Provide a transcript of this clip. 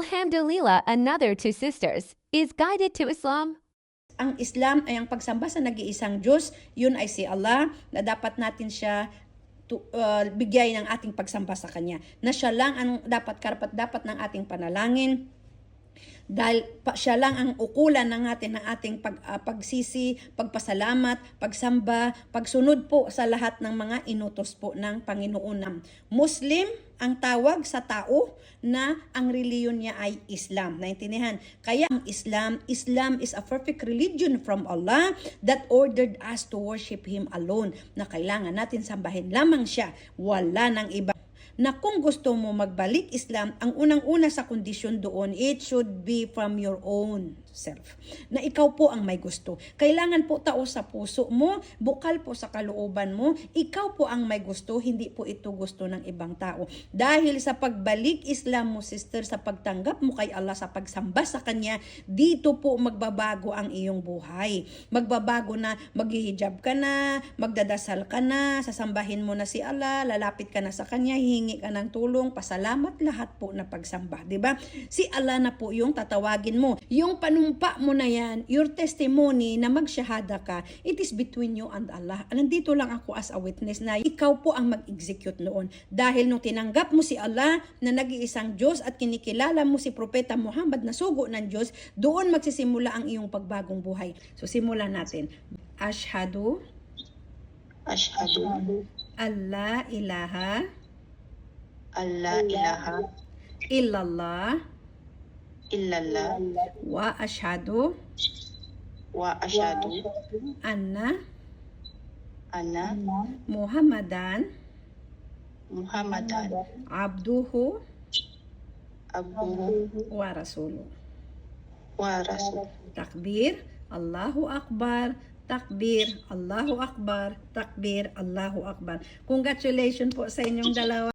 Alhamdulillah, another two sisters, is guided to Islam. Ang Islam ay ang pagsamba sa nag-iisang Diyos, yun ay si Allah, na dapat natin siya bigay ng ating pagsamba sa Kanya. Na siya lang ang dapat ng ating panalangin. Dahil siya lang ang ukulan ng ating pagsisi, pagpasalamat, pagsamba, pagsunod po sa lahat ng mga inutos po ng Panginoon. Muslim ang tawag sa tao na ang reliyon niya ay Islam. Naintindihan? Kaya ang Islam is a perfect religion from Allah that ordered us to worship Him alone. Na kailangan natin sambahin lamang siya. Wala nang iba. Na kung gusto mo magbalik Islam, ang unang-una sa kondisyon doon, it should be from your own self. Na ikaw po ang may gusto. Kailangan po tao sa puso mo, bukal po sa kalooban mo, ikaw po ang may gusto, hindi po ito gusto ng ibang tao. Dahil sa pagbalik Islam mo, sister, sa pagtanggap mo kay Allah, sa pagsamba sa Kanya, dito po magbabago ang iyong buhay. Magbabago na, maghihijab ka na, magdadasal ka na, sasambahin mo na si Allah, lalapit ka na sa Kanya, hihingi ka ng tulong, pasalamat, lahat po na pagsamba, di ba? Si Allah na po yung tatawagin mo. Yung panumpa mo na yan, your testimony na magsyahada ka, it is between you and Allah. Nandito lang ako as a witness na ikaw po ang mag-execute noon. Dahil nung tinanggap mo si Allah na nag-iisang Diyos at kinikilala mo si Propeta Muhammad na sugo ng Diyos, doon magsisimula ang iyong pagbagong buhay. So simulan natin. Ashhadu alla ilaha illallah wa ashhadu anna Muhammadan abduhu wa rasuluh. Takbir, Allahu Akbar, takbir, Allahu Akbar, takbir, Allahu Akbar. Congratulations po sa inyong dalawa.